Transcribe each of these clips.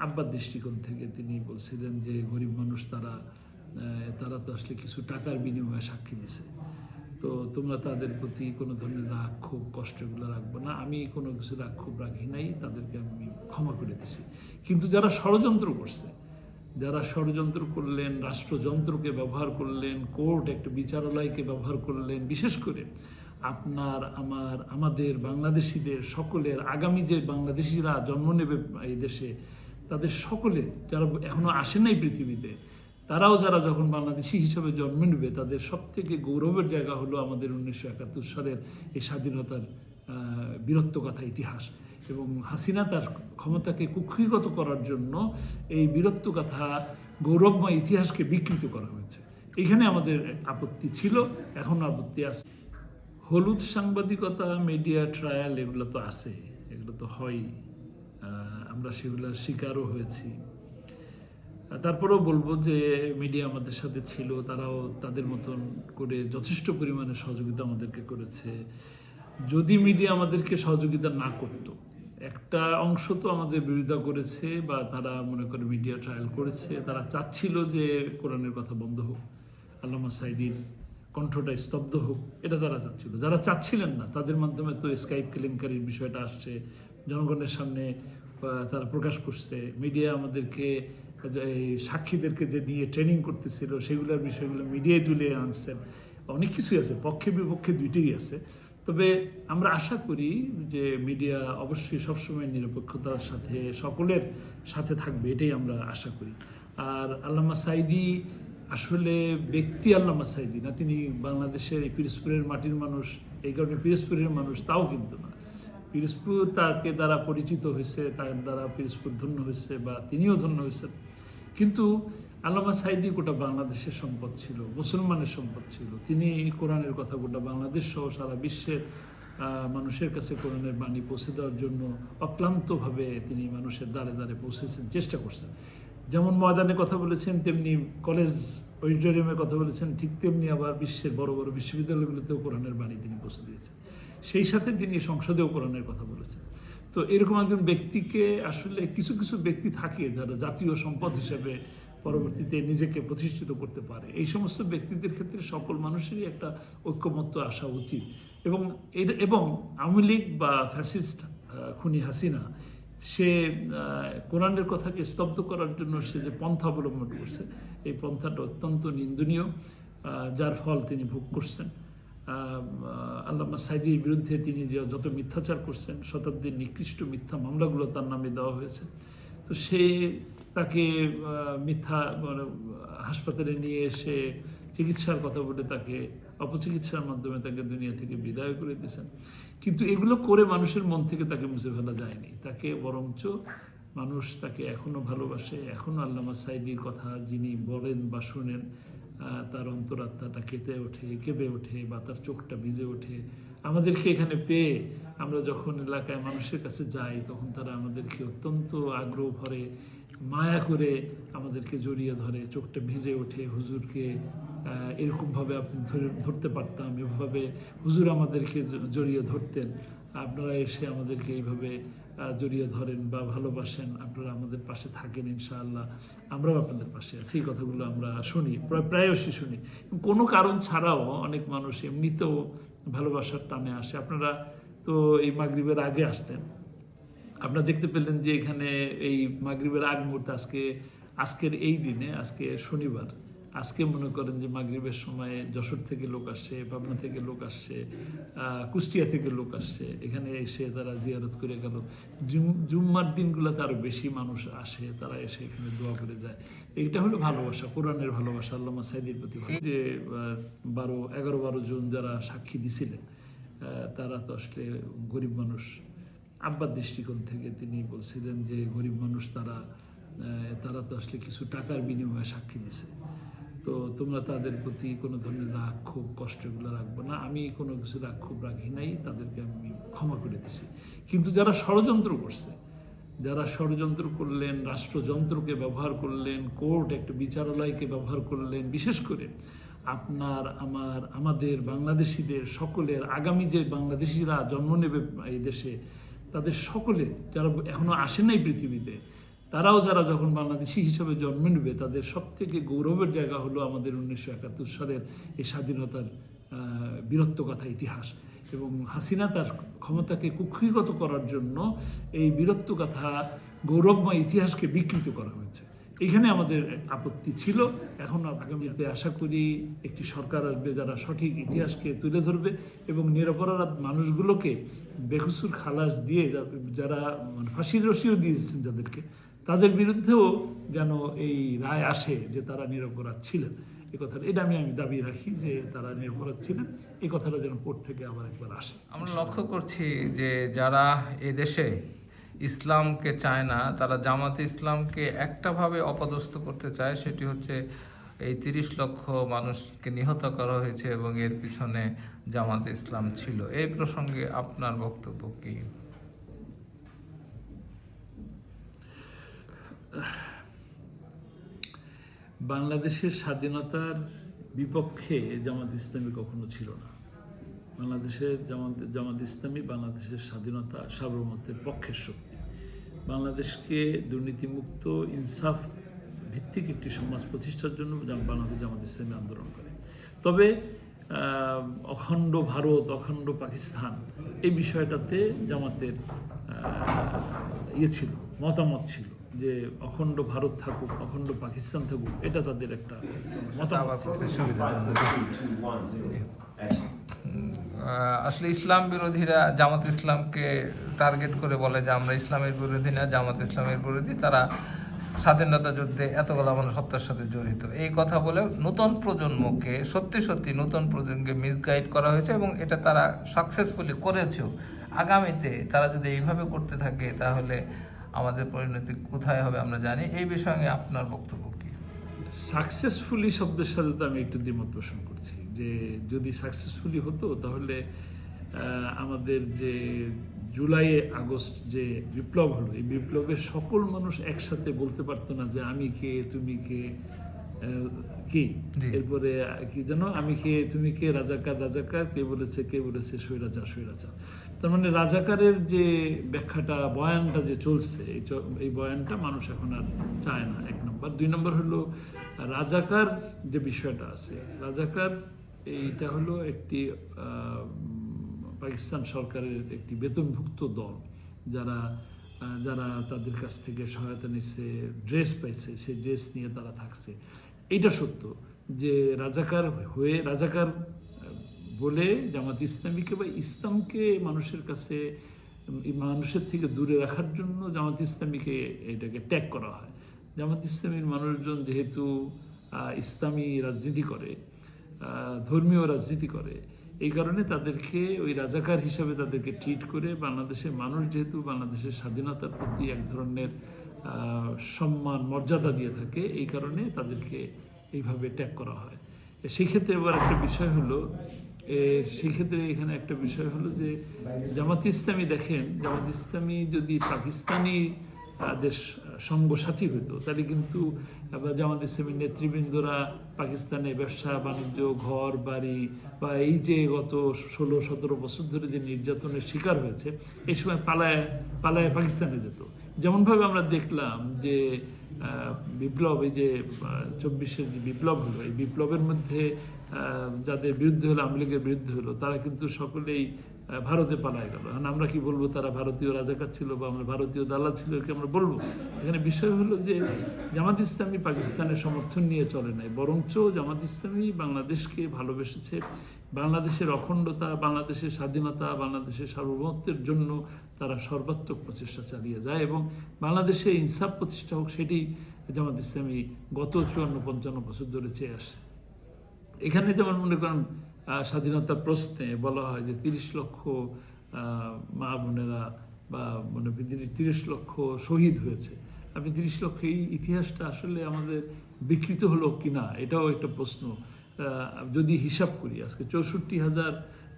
আব্বার দৃষ্টিকোণ থেকে তিনি বলছিলেন যে গরিব মানুষ তারা তো আসলে কিছু টাকার বিনিময়ে সাক্ষী দিছে, তো তোমরা তাদের প্রতি কোনো ধরনের রাগ ক্ষোভ কষ্ট এগুলো রাখবো না। আমি কোনো কিছু রাগ ক্ষোভ রাখি নাই, তাদেরকে আমি ক্ষমা করে দিছি। কিন্তু যারা ষড়যন্ত্র করছে, যারা ষড়যন্ত্র করলেন, রাষ্ট্রযন্ত্রকে ব্যবহার করলেন, কোর্ট একটা বিচারালয়কে ব্যবহার করলেন, বিশেষ করে আপনার আমাদের বাংলাদেশিদের সকলের আগামী যে বাংলাদেশিরা জন্ম নেবে এই দেশে, তাদের সকলে যারা এখনো আসে নাই পৃথিবীতে, তারাও যারা যখন বাংলাদেশি হিসাবে জন্ম নেবে, তাদের সব থেকে গৌরবের জায়গা হলো আমাদের 1971 সালের এই স্বাধীনতার বীরত্বগাথা ইতিহাস। এবং হাসিনা তার ক্ষমতাকে কুক্ষিগত করার জন্য এই বীরত্বগাথা গৌরবময় ইতিহাসকে বিকৃত করা হয়েছে। এখানে আমাদের আপত্তি ছিল, এখনও আপত্তি আছে। হলুদ সাংবাদিকতা, মিডিয়া ট্রায়াল এগুলো তো আছে, এগুলো তো হয়ই, আমরা সেগুলোর শিকারও হয়েছি। তারপরেও বলবো যে মিডিয়া আমাদের সাথে ছিল, তারাও তাদের মতন করে যথেষ্ট পরিমাণে সহযোগিতা আমাদেরকে করেছে। যদি মিডিয়া আমাদেরকে সহযোগিতা না করত, একটা অংশ তো আমাদের বিরোধিতা করেছে, বা তারা মনে করে মিডিয়া ট্রায়াল করেছে, তারা চাচ্ছিল যে কোরআনের কথা বন্ধ হোক, আল্লামা সাঈদীর কণ্ঠটা স্তব্ধ হোক, এটা তারা চাচ্ছিল। যারা চাচ্ছিলেন না, তাদের মাধ্যমে তো স্কাইপ কেলেঙ্কারির বিষয়টা আসছে, জনগণের সামনে তারা প্রকাশ করছে। মিডিয়া আমাদেরকে এই সাক্ষীদেরকে যে নিয়ে ট্রেনিং করতেছিল, সেগুলোর বিষয়গুলো মিডিয়ায় তুলে আনছেন। অনেক কিছুই আছে, পক্ষে বিপক্ষে দুইটাই আছে। তবে আমরা আশা করি যে মিডিয়া অবশ্যই সবসময় নিরপেক্ষতার সাথে সকলের সাথে থাকবে, এটাই আমরা আশা করি। আর আল্লামা সাঈদী আসলে ব্যক্তি আল্লামা সাঈদী না, তিনি বাংলাদেশের পিরোজপুরের মাটির মানুষ, এই কারণে পিরোজপুরের মানুষ তাও কিন্তু না। পিরোজপুর তাকে দ্বারা পরিচিত হয়েছে, তার দ্বারা পিরোজপুর ধন্য হয়েছে, বা তিনিও ধন্য হয়েছেন। কিন্তু আল্লামা সাঈদী গোটা বাংলাদেশের সম্পদ ছিল, মুসলমানের সম্পদ ছিল। তিনি কোরআনের কথা গোটা বাংলাদেশ সহ সারা বিশ্বের মানুষের কাছে কোরআনের বাণী পৌঁছে দেওয়ার জন্য অক্লান্তভাবে তিনি মানুষের দ্বারে দ্বারে পৌঁছেছেন, চেষ্টা করছেন। যেমন ময়দানে কথা বলেছেন, তেমনি কলেজ অডিটোরিয়ামে কথা বলেছেন, ঠিক তেমনি আবার বিশ্বের বড় বড় বিশ্ববিদ্যালয়গুলোতেও কোরআনের বাণী তিনি পৌঁছে দিয়েছেন। সেই সাথে তিনি সংসদেও কোরআনের কথা বলেছেন। তো এরকম একজন ব্যক্তিকে আসলে কিছু কিছু ব্যক্তি থাকে যারা জাতীয় সম্পদ হিসেবে পরবর্তীতে নিজেকে প্রতিষ্ঠিত করতে পারে। এই সমস্ত ব্যক্তিদের ক্ষেত্রে সকল মানুষেরই একটা ঐক্যমত্য আসা উচিত। এবং আওয়ামী লীগ বা ফ্যাসিস্ট খুনি হাসিনা, সে কোরআনের কথাকে স্তব্ধ করার জন্য সে যে পন্থা অবলম্বন করছে, এই পন্থাটা অত্যন্ত নিন্দনীয়, যার ফল তিনি ভোগ করছেন। আল্লামা সাঈদীর বিরুদ্ধে তিনি যে যত মিথ্যাচার করছেন, শতাব্দীর নিকৃষ্ট মিথ্যা মামলাগুলো তার নামে দেওয়া হয়েছে। তো সে তাকে মিথ্যা হাসপাতালে নিয়ে এসে চিকিৎসার কথা বলে তাকে অপচিকিৎসার মাধ্যমে তাকে দুনিয়া থেকে বিদায় করে দিয়েছেন। কিন্তু এগুলো করে মানুষের মন থেকে তাকে মুছে ফেলা যায়নি, তাকে বরঞ্চ মানুষ তাকে এখনও ভালোবাসে। এখনও আল্লামা সাঈদীর কথা যিনি বলেন বা শোনেন, তার অন্তরাত্মাটা কেঁপে ওঠে, বা তার চোখটা ভিজে ওঠে। আমাদেরকে এখানে পেয়ে আমরা যখন এলাকায় মানুষের কাছে যাই, তখন তারা আমাদেরকে অত্যন্ত আগ্রহ ভরে, মায়া করে আমাদেরকে জড়িয়ে ধরে, চোখটা ভিজে ওঠে। হুজুরকে এরকমভাবে আপনি ধরতে পারতাম, এভাবে হুজুর আমাদেরকে জড়িয়ে ধরতেন, আপনারা এসে আমাদেরকে এইভাবে জড়িয়ে ধরেন বা ভালোবাসেন, আপনারা আমাদের পাশে থাকেন, ইনশাআল্লাহ আমরাও আপনাদের পাশে আছি। এই কথাগুলো আমরা শুনি, প্রায়শই শুনি। কোনো কারণ ছাড়াও অনেক মানুষ এমনিতেও ভালোবাসার টানে আসে। আপনারা তো এই মাগরিবের আগে আসলেন, আপনারা দেখতে পেলেন যে এখানে এই মাগরিবের আগ মুহূর্তে আজকের এই দিনে, আজকে শনিবার, আজকে মনে করেন যে মাগরিবের সময় যশোর থেকে লোক আসছে, পাবনা থেকে লোক আসছে, কুষ্টিয়া থেকে লোক আসছে, এখানে এসে তারা জিয়ারত করে গেল। জুম্মার দিনগুলোতে আরও বেশি মানুষ আসে, তারা এসে এখানে দোয়া করে যায়। এইটা হলো ভালোবাসা, কোরআনের ভালোবাসা আল্লামা সাঈদীর প্রতি। যে 11-12 জন যারা সাক্ষী দিছিলেন, তারা তো আসলে গরিব মানুষ। আব্বার দৃষ্টিকোণ থেকে তিনি বলছিলেন যে গরিব মানুষ তারা তো আসলে কিছু টাকার বিনিময়ে সাক্ষী দিছে, তো তোমরা তাদের প্রতি কোনো ধরনের রাগ ক্ষোভ কষ্ট এগুলো রাখবো না। আমি কোনো কিছু রাগ ক্ষোভ রাখি নাই, তাদেরকে আমি ক্ষমা করে দিছি। কিন্তু যারা ষড়যন্ত্র করছে, যারা ষড়যন্ত্র করলেন, রাষ্ট্রযন্ত্রকে ব্যবহার করলেন, কোর্ট একটা বিচারালয়কে ব্যবহার করলেন, বিশেষ করে আমাদের বাংলাদেশিদের সকলের আগামী যে বাংলাদেশিরা জন্ম নেবে এই দেশে, তাদের সকলে যারা এখনো আসে নাই পৃথিবীতে, তারাও যারা যখন বাংলাদেশি হিসাবে জন্ম নেবে তাদের সবথেকে গৌরবের জায়গা হলো আমাদের 1971 সালের এই স্বাধীনতার বীরত্বগাথা ইতিহাস। এবং হাসিনা তার ক্ষমতাকে কুক্ষিগত করার জন্য এই বীরত্বগাথা গৌরবময় ইতিহাসকে বিকৃত করা হয়েছে। এখানে আমাদের আপত্তি ছিল। এখন আগামীতে আশা করি একটি সরকার আসবে যারা সঠিক ইতিহাসকে তুলে ধরবে এবং নিরপরাধ মানুষগুলোকে বেকসুর খালাস দিয়ে, যারা ফাঁসির রশিও দিয়েছেন যাদেরকে, তাদের বিরুদ্ধেও যেন এই রায় আসে যে তারা নিরপরাধ ছিলেন। এই কথাটা এটা আমি দাবি রাখি যে তারা নিরপরাধ ছিলেন, এই কথাটা যেন কোর্ট থেকে আবার একবার আসে। আমরা লক্ষ্য করছি যে যারা এদেশে ইসলামকে চায় না, তারা জামাতে ইসলামকে একটাভাবে অপদস্থ করতে চায়, সেটি হচ্ছে এই 30 লক্ষ মানুষকে নিহত করা হয়েছে এবং এর পিছনে জামাতে ইসলাম ছিল। এই প্রসঙ্গে আপনার বক্তব্য কি? বাংলাদেশের স্বাধীনতার বিপক্ষে জামাত ইসলামী কখনো ছিল না। বাংলাদেশের জামাত ইসলামী বাংলাদেশের স্বাধীনতা সার্বভৌমত্বের পক্ষের শক্তি। বাংলাদেশকে দুর্নীতিমুক্ত ইনসাফ ভিত্তিক একটি সমাজ প্রতিষ্ঠার জন্য বাংলাদেশ জামাত ইসলামী আন্দোলন করে। তবে অখণ্ড ভারত, অখণ্ড পাকিস্তান, এই বিষয়টাতে জামাতের ছিল, মতামত ছিল যে অখণ্ড ভারত থাকুক, অখণ্ড পাকিস্তান থাকুক, এটা তাদের একটা মতামত। আসলে ইসলাম বিরোধীরা জামাত ইসলামকে টার্গেট করে বলে যে আমরা ইসলামের বিরোধী না, জামাত ইসলামের বিরোধী, তারা স্বাধীনতা যুদ্ধে এতগুলো মানুষ হত্যার সাথে জড়িত, এই কথা বলে নতুন প্রজন্মকে সত্যি নতুন প্রজন্মকে মিসগাইড করা হয়েছে এবং এটা তারা সাকসেসফুলি করেছেও। আগামীতে তারা যদি এইভাবে করতে থাকে তাহলে আমাদের পরিণতি কোথায় হবে আমরা জানি। এই বিষয়ে আপনার বক্তব্য কি? সাকসেসফুলি শব্দের সাথে তো আমি একটু দ্বিমত পোষণ করছি যে যদি সাকসেসফুলি হতো তাহলে আমাদের যে জুলাই আগস্ট যে বিপ্লব হলো, এই বিপ্লবের সকল মানুষ একসাথে বলতে পারতো না যে আমি কে, তুমি কে, কি, এরপরে কি যেন আমি কে, তুমি কে, রাজাকার রাজাকার, কে বলেছে স্বৈরাচার স্বৈরাচার। তার মানে রাজাকারের যে ব্যাখ্যাটা, বয়ানটা যে চলছে, এই বয়ানটা মানুষ এখন আর চায় না, 1 নম্বর। 2 নম্বর হলো রাজাকার যে বিষয়টা আছে, রাজাকার এইটা হলো একটি পাকিস্তান সরকারের একটি বেতনভুক্ত দল, যারা তাদের কাছ থেকে সহায়তা নিচ্ছে, ড্রেস পাইছে, সেই ড্রেস নিয়ে তারা থাকছে। এটা সত্য যে রাজাকার বলে জামাত ইসলামীকে বা ইসলামকে মানুষের কাছে, মানুষের থেকে দূরে রাখার জন্য জামাত ইসলামীকে এটাকে ট্যাগ করা হয়। জামাত ইসলামীর মানুষজন যেহেতু ইসলামী রাজনীতি করে, ধর্মীয় রাজনীতি করে, এই কারণে তাদেরকে ওই রাজাকার হিসাবে তাদেরকে ট্রিট করে, বাংলাদেশের মানুষ যেহেতু বাংলাদেশের স্বাধীনতার প্রতি এক ধরনের সম্মান মর্যাদা দিয়ে থাকে, এই কারণে তাদেরকে এইভাবে ট্যাগ করা হয়। সেই ক্ষেত্রে এবার একটা বিষয় হলো, এখানে একটা বিষয় হলো যে জামাত ইসলামী, দেখেন, জামাত ইসলামী যদি পাকিস্তানি দেশ সঙ্গসাথী হতো তাহলে কিন্তু জামাত ইসলামীর নেতৃবৃন্দরা পাকিস্তানে ব্যবসা বাণিজ্য, ঘর বাড়ি, বা এই যে গত 16-17 বছর ধরে যে নির্যাতনের শিকার হয়েছে, এই সময় পালায় পাকিস্তানে যেত। যেমনভাবে আমরা দেখলাম যে বিপ্লব, এই যে 24-এর যে বিপ্লব হলো, এই বিপ্লবের মধ্যে যাদের বিরুদ্ধে হলো, আওয়ামী লীগের বিরুদ্ধে হলো, তারা কিন্তু সকলেই ভারতে পালায় গেল। এখন আমরা কি বলবো তারা ভারতীয় রাজাকার ছিল বা আমরা ভারতীয় দালাল ছিল, কি আমরা বলবো? এখানে বিষয় হলো যে জামাত ইসলামী পাকিস্তানের সমর্থন নিয়ে চলে নাই, বরঞ্চ জামাত ইসলামী বাংলাদেশকে ভালোবেসেছে। বাংলাদেশের অখণ্ডতা, বাংলাদেশের স্বাধীনতা, বাংলাদেশের সার্বভৌমত্বের জন্য তারা সর্বাত্মক প্রচেষ্টা চালিয়ে যায় এবং বাংলাদেশে ইনসাফ প্রতিষ্ঠা হোক, সেটি জামাত ইসলামী গত 54-55 বছর ধরে চেয়ে আসছে। এখানে যেমন মনে করেন স্বাধীনতার প্রশ্নে বলা হয় যে 30 লক্ষ মা বোনেরা বা 30 লক্ষ শহীদ হয়েছে। আপনি 30 লক্ষ, এই ইতিহাসটা আসলে আমাদের বিকৃত হলো কিনা, এটাও একটা প্রশ্ন। যদি হিসাব করি, আজকে 64,000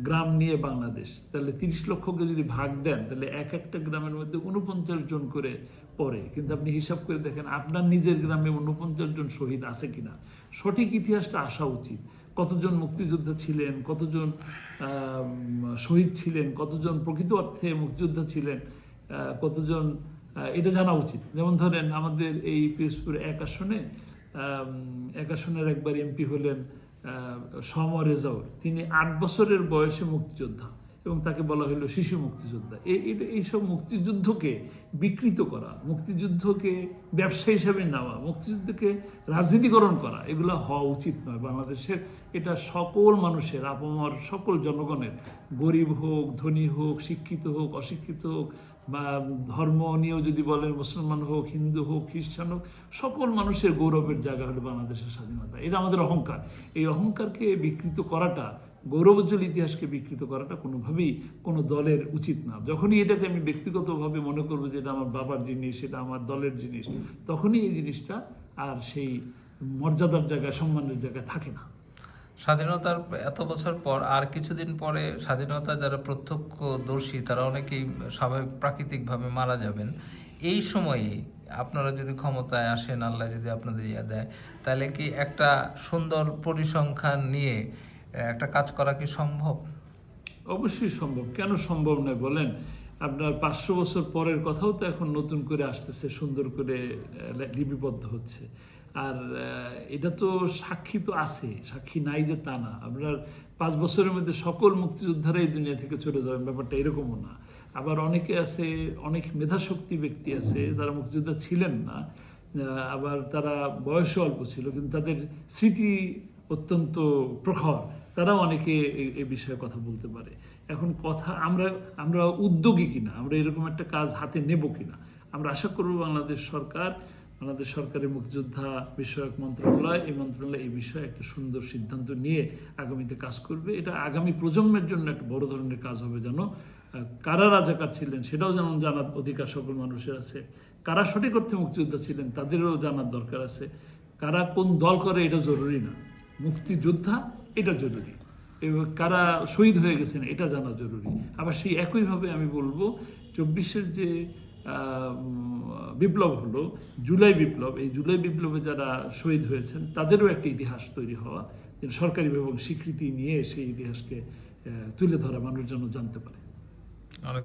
গ্রাম নিয়ে বাংলাদেশ, তাহলে 30 লক্ষকে যদি ভাগ দেন তাহলে একটা গ্রামের মধ্যে 49 জন করে পড়ে। কিন্তু আপনি হিসাব করে দেখেন আপনার নিজের গ্রামে 49 জন শহীদ আছে কিনা। সঠিক ইতিহাসটা আসা উচিত। কতজন মুক্তিযোদ্ধা ছিলেন, কতজন শহীদ ছিলেন, কতজন প্রকৃত অর্থে মুক্তিযোদ্ধা ছিলেন, কতজন এটা জানা উচিত। যেমন ধরেন আমাদের এই পিরোজপুর এক আসনের একবার এমপি হলেন সম রেজাউল। তিনি 8 বছরের বয়সে মুক্তিযোদ্ধা এবং তাকে বলা হলো শিশু মুক্তিযোদ্ধা। এইসব মুক্তিযুদ্ধকে বিকৃত করা, মুক্তিযুদ্ধকে ব্যবসা হিসাবে নেওয়া, মুক্তিযুদ্ধকে রাজনীতিকরণ করা, এগুলো হওয়া উচিত নয় বাংলাদেশের। এটা সকল মানুষের, আপামর সকল জনগণের, গরিব হোক, ধনী হোক, শিক্ষিত হোক, অশিক্ষিত হোক, বা ধর্ম নিয়েও যদি বলেন মুসলমান হোক, হিন্দু হোক, খ্রিস্টান হোক, সকল মানুষের গৌরবের জায়গা হলো বাংলাদেশের স্বাধীনতা। এটা আমাদের অহংকার। এই অহংকারকে বিকৃত করাটা, গৌরবোজ্জ্বল ইতিহাসকে বিকৃত করাটা কোনোভাবেই কোনো দলের উচিত না। যখনই এটাকে আমি ব্যক্তিগতভাবে মনে করবো যে এটা আমার বাবার জিনিস, এটা আমার দলের জিনিস, তখনই এই জিনিসটা আর সেই মর্যাদার জায়গায়, সম্মানের জায়গায় থাকে না। স্বাধীনতার এত বছর পর আর কিছুদিন পরে স্বাধীনতা যারা প্রত্যক্ষদর্শী তারা অনেকেই স্বাভাবিক প্রাকৃতিকভাবে মারা যাবেন। এই সময়ে আপনারা যদি ক্ষমতায় আসেন, আল্লাহ যদি আপনাদের দেয়, তাহলে কি একটা সুন্দর পরিসংখ্যান নিয়ে একটা কাজ করা কি সম্ভব? অবশ্যই সম্ভব। কেন সম্ভব নয় বলেন? আপনার 500 বছর পরের কথাও তো এখন নতুন করে আসতেছে, সুন্দর করে লিপিবদ্ধ হচ্ছে। আর এটা তো সাক্ষী তো আছে, সাক্ষী নাই যে তা না। আপনার 5 বছরের মধ্যে সকল মুক্তিযোদ্ধারাই দুনিয়া থেকে চলে যাবেন, ব্যাপারটা এরকমও না। আবার অনেকে আছে, অনেক মেধাশক্তি ব্যক্তি আছে যারা মুক্তিযোদ্ধা ছিলেন না, আবার তারা বয়সও অল্প ছিল, কিন্তু তাদের স্মৃতি অত্যন্ত প্রখর, তারাও অনেকে এই বিষয়ে কথা বলতে পারে। এখন কথা আমরা উদ্যোগী কিনা, আমরা এরকম একটা কাজ হাতে নেব কিনা। আমরা আশা করব বাংলাদেশ সরকারের মুক্তিযোদ্ধা বিষয়ক মন্ত্রণালয়, এই মন্ত্রণালয় এই বিষয়ে একটা সুন্দর সিদ্ধান্ত নিয়ে আগামীতে কাজ করবে। এটা আগামী প্রজন্মের জন্য একটা বড় ধরনের কাজ হবে, যেন কারা রাজাকার ছিলেন সেটাও যেমন জানার অধিকার সকল মানুষের আছে, কারা সঠিক অর্থে মুক্তিযোদ্ধা ছিলেন তাদেরও জানার দরকার আছে, কারা কোন দল করে এটা জরুরি না, মুক্তিযোদ্ধা এটা জরুরি, এবং কারা শহীদ হয়ে গেছেন এটা জানা জরুরি। আবার সেই একইভাবে আমি বলবো 24-এর যে বিপ্লব হলো, জুলাই বিপ্লব, এই জুলাই বিপ্লবে যারা শহীদ হয়েছেন তাদেরও একটা ইতিহাস তৈরি হওয়া, সরকারিভাবে স্বীকৃতি নিয়ে সেই ইতিহাসকে তুলে ধরা, মানুষ যেন জানতে পারে।